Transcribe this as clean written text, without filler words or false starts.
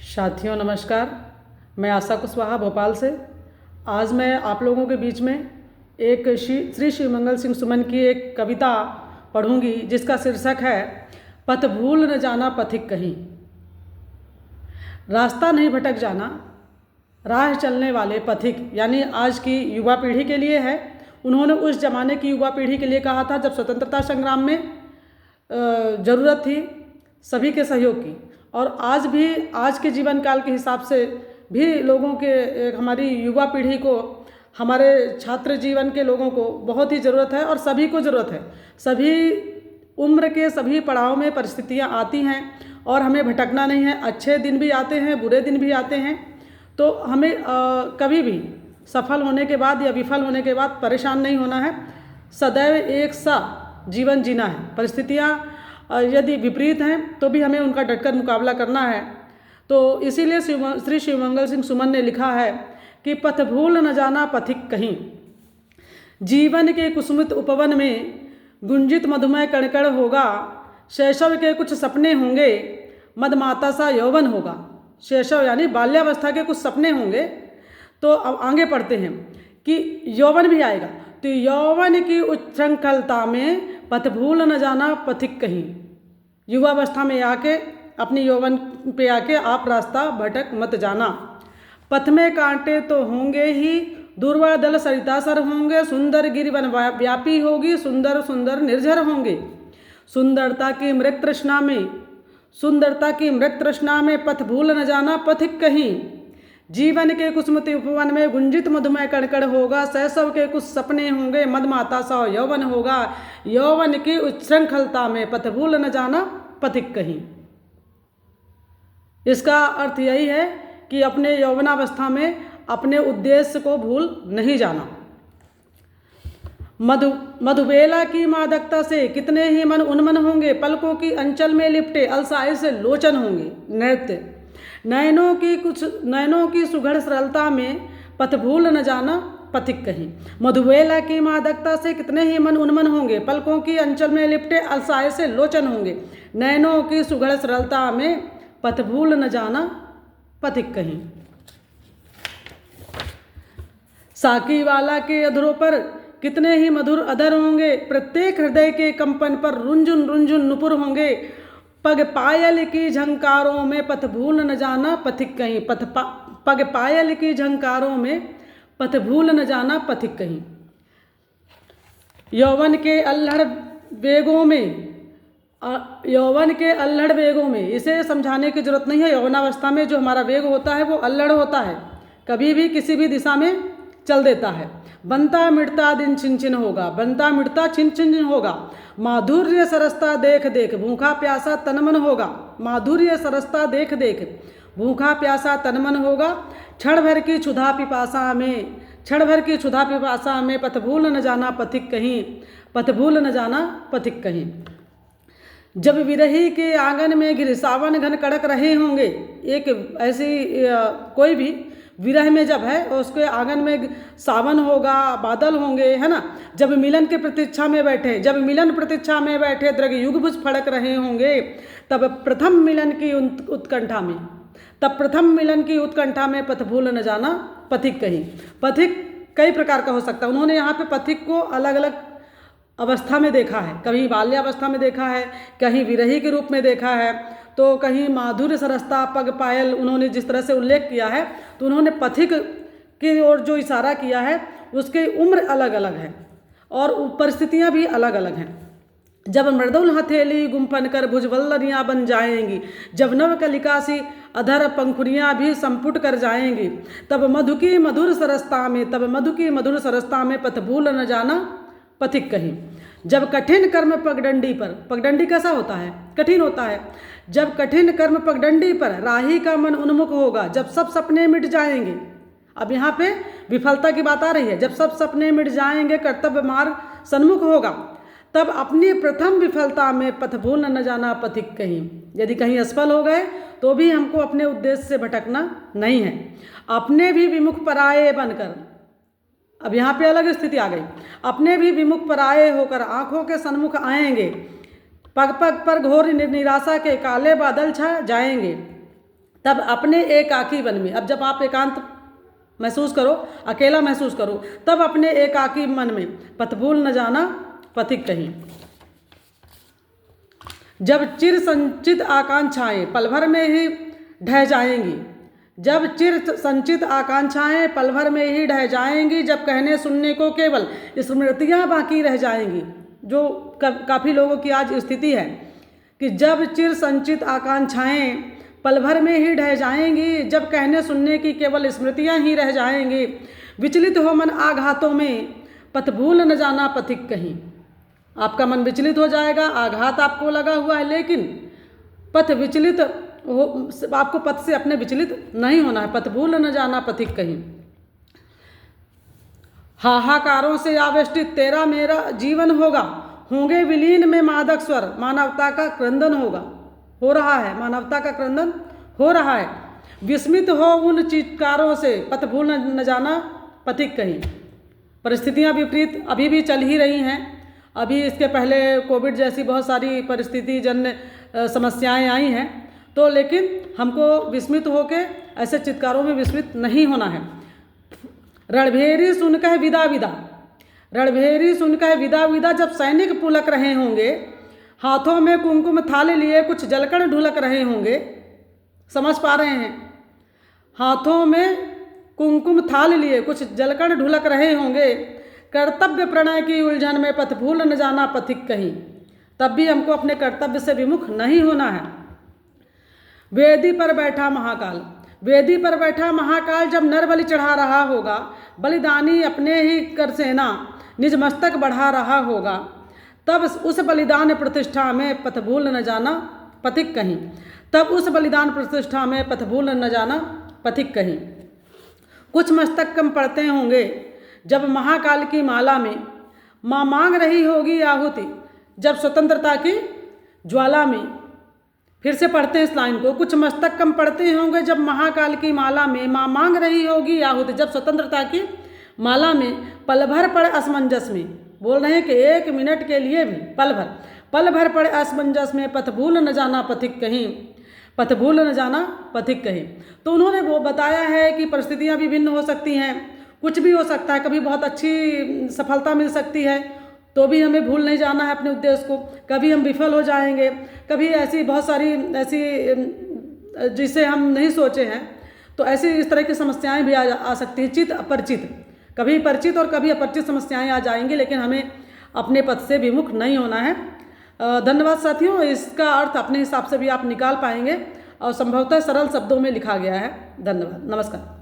साथियों नमस्कार। मैं आशा कुशवाहा भोपाल से। आज मैं आप लोगों के बीच में एक श्री शिवमंगल सिंह सुमन की एक कविता पढ़ूंगी जिसका शीर्षक है पथ भूल न जाना पथिक कहीं। रास्ता नहीं भटक जाना, राह चलने वाले पथिक, यानी आज की युवा पीढ़ी के लिए है। उन्होंने उस ज़माने की युवा पीढ़ी के लिए कहा था जब स्वतंत्रता संग्राम में ज़रूरत थी सभी के सहयोग की, और आज भी आज के जीवन काल के हिसाब से भी लोगों के हमारी युवा पीढ़ी को, हमारे छात्र जीवन के लोगों को बहुत ही ज़रूरत है और सभी को ज़रूरत है। सभी उम्र के सभी पड़ाव में परिस्थितियाँ आती हैं और हमें भटकना नहीं है। अच्छे दिन भी आते हैं, बुरे दिन भी आते हैं, तो हमें कभी भी सफल होने के बाद या विफल होने के बाद परेशान नहीं होना है। सदैव एक सा जीवन जीना है। परिस्थितियाँ यदि विपरीत हैं तो भी हमें उनका डटकर मुकाबला करना है। तो इसीलिए श्री शिवमंगल सिंह सुमन ने लिखा है कि पथ भूल न जाना पथिक कहीं। जीवन के कुसुमित उपवन में गुंजित मधुमय कणकण होगा, शैशव के कुछ सपने होंगे, मदमाता सा यौवन होगा। शैशव यानी बाल्यावस्था के कुछ सपने होंगे। तो अब आगे पढ़ते हैं कि यौवन भी आएगा, तो यौवन की उच्छृंखलता में पथ भूल न जाना पथिक कहीं। युवावस्था में आके, अपनी यौवन पे आके आप रास्ता भटक मत जाना। पथ में कांटे तो होंगे ही, दुर्वा दल सरिता सर होंगे, सुंदर गिरिवन व्यापी होगी, सुंदर सुंदर निर्झर होंगे। सुंदरता की मृत तृष्णा में, सुंदरता की मृत तृष्णा में पथ भूल न जाना पथिक कहीं। जीवन के कुसुमित उपवन में गुंजित मधुमय कणकण होगा, शैशव के कुछ सपने होंगे, मदमाता सा यौवन होगा। यौवन की उच्छृंखलता में पथ भूल न जाना पथिक कहीं। इसका अर्थ यही है कि अपने यौवनावस्था में अपने उद्देश्य को भूल नहीं जाना। मधुबेला की मादकता से कितने ही मन उन्मन होंगे, पलकों की अंचल में लिपटे अलसाए से लोचन होंगे। नृत्य नैनों की सुघड़ सरलता में पथ भूल न जाना पथिक कहीं। मधुबेला की मादकता से कितने ही मन उन्मन होंगे, पलकों की अंचल में लिपटे अलसाए से लोचन होंगे। नैनों की सुघड़ सरलता में पथ भूल न जाना पथिक कहीं। साकी वाला के अधरों पर कितने ही मधुर अधर होंगे, प्रत्येक हृदय के कंपन पर रुंझुन रुंझुन नुपुर होंगे। पग पायल की झंकारों में पथ भूल न जाना पथिक कहीं। पग पायल की झंकारों में पथ भूल न जाना पथिक कहीं। यौवन के अल्हड़ वेगों में इसे समझाने की जरूरत नहीं है। यौवनावस्था में जो हमारा वेग होता है वो अल्हड़ होता है, कभी भी किसी भी दिशा में चल देता है। बनता मिटता दिन छिन होगा, बनता मिटता छिन होगा। माधुर्य सरसता देख देख भूखा प्यासा तनमन होगा। माधुर्य सरसता देख देख भूखा प्यासा तनमन होगा। क्षण भर की क्षुधा पिपासा में पथ भूल न जाना पथिक कहीं। पथ भूल न जाना पथिक कहीं। जब विरही के आंगन में घिरसावन घन कड़क रहे होंगे, एक ऐसी कोई भी विरह में जब है और उसके आंगन में सावन होगा, बादल होंगे, है ना। जब मिलन की प्रतीक्षा में बैठे द्रग युगभुज फड़क रहे होंगे, तब प्रथम मिलन की उत्कंठा में पथ भूल न जाना पथिक कहीं। पथिक कई प्रकार का हो सकता है। उन्होंने यहाँ पे पथिक को अलग अलग अवस्था में देखा है। कभी बाल्यावस्था में देखा है, कहीं विरही के रूप में देखा है, तो कहीं माधुर्य सरसता पग पायल उन्होंने जिस तरह से उल्लेख किया है, तो उन्होंने पथिक की ओर जो इशारा किया है उसकी उम्र अलग अलग है और परिस्थितियाँ भी अलग अलग हैं। जब मृदुल हथेली गुम्फन कर भुजवल्लरियाँ बन जाएंगी, जब नव कलिका सी अधर पंखुड़ियाँ भी संपुट कर जाएंगी, तब मधु की मधुर सरसता में पथ भूल न जाना पथिक कहीं। जब कठिन कर्म पगडंडी कैसा होता है, कठिन होता है। जब कठिन कर्म पगडंडी पर राही का मन उन्मुख होगा, जब सब सपने मिट जाएंगे। अब यहाँ पे विफलता की बात आ रही है। जब सब सपने मिट जाएंगे, कर्तव्य मार्ग सन्मुख होगा, तब अपनी प्रथम विफलता में पथ भूल न जाना पथिक कहीं। यदि कहीं असफल हो गए तो भी हमको अपने उद्देश्य से भटकना नहीं है। अपने भी विमुख पराये बनकर, अब यहाँ पे अलग स्थिति आ गई। अपने भी विमुख पराये होकर आंखों के सन्मुख आएंगे, पग पग पर घोर निराशा के काले बादल छा जाएंगे। तब अपने एकाकी मन में, अब जब आप एकांत महसूस करो, अकेला महसूस करो, तब अपने एकाकी मन में पथ भूल न जाना पथिक कहीं। जब चिर संचित आकांक्षाएं पल भर में ही ढह जाएंगी, जब चिर संचित आकांक्षाएं पल भर में ही ढह जाएंगी, जब कहने सुनने को केवल स्मृतियां बाकी रह जाएंगी, जो काफ़ी लोगों की आज स्थिति है कि जब चिर संचित आकांक्षाएं पल भर में ही ढह जाएंगी, जब कहने सुनने की केवल स्मृतियां ही रह जाएंगी, विचलित हो मन आघातों में पथ भूल न जाना पथिक कहीं। आपका मन विचलित हो जाएगा, आघात आपको लगा हुआ है, लेकिन पथ विचलित हो, आपको पथ से अपने विचलित नहीं होना है, पथ भूल न जाना पथिक कहीं। हाहाकारों से आवेष्टित तेरा मेरा जीवन होगा, होंगे विलीन में मादक स्वर, मानवता का क्रंदन होगा, हो रहा है, मानवता का क्रंदन हो रहा है। विस्मित हो उन चीत्कारों से पथ भूल न जाना पथिक कहीं। परिस्थितियां विपरीत अभी भी चल ही रही हैं। अभी इसके पहले कोविड जैसी बहुत सारी परिस्थिति जन्य समस्याएं आई हैं, तो लेकिन हमको विस्मित होके ऐसे चित्कारों में विस्मित नहीं होना है। रणभेरी सुनकर विदा विदा, रणभेरी सुनकर विदा विदा, जब सैनिक पुलक रहे होंगे, हाथों में कुमकुम थाल लिए कुछ जलकण ढुलक रहे होंगे। समझ पा रहे हैं? हाथों में कुमकुम थाल लिए कुछ जलकण ढुलक रहे होंगे, कर्तव्य प्रणय की उलझन में पथ भूल न जाना पथिक कहीं। तब भी हमको अपने कर्तव्य से विमुख नहीं होना है। वेदी पर बैठा महाकाल, वेदी पर बैठा महाकाल जब नर बलि चढ़ा रहा होगा, बलिदानी अपने ही कर सेना निज मस्तक बढ़ा रहा होगा, तब उस बलिदान प्रतिष्ठा में पथ भूल न जाना पथिक कहीं। तब उस बलिदान प्रतिष्ठा में पथ भूल न जाना पथिक कहीं। कुछ मस्तक कम पड़ते होंगे जब महाकाल की माला में माँ मांग रही होगी आहुति, जब स्वतंत्रता की ज्वाला में, फिर से पढ़ते हैं इस लाइन को, कुछ मस्तक कम पड़ते होंगे जब महाकाल की माला में माँ मांग रही होगी आहुति, जब स्वतंत्रता की माला में पल भर पड़े असमंजस में, बोल रहे हैं कि 1 मिनट के लिए भी पल भर पड़े असमंजस में पथ भूल न जाना पथिक कहीं, पथ भूल न जाना पथिक कहीं। तो उन्होंने वो बताया है कि परिस्थितियाँ भी भिन्न हो सकती हैं, कुछ भी हो सकता है, कभी बहुत अच्छी सफलता मिल सकती है तो भी हमें भूल नहीं जाना है अपने उद्देश्य को, कभी हम विफल हो जाएंगे, कभी ऐसी बहुत सारी ऐसी जिसे हम नहीं सोचे हैं, तो ऐसी इस तरह की समस्याएं भी आ सकती हैं, चित अपरिचित, कभी परिचित और कभी अपरिचित समस्याएं आ जाएंगी, लेकिन हमें अपने पथ से विमुख नहीं होना है। धन्यवाद साथियों, इसका अर्थ अपने हिसाब से भी आप निकाल पाएंगे और संभवतः सरल शब्दों में लिखा गया है। धन्यवाद, नमस्कार।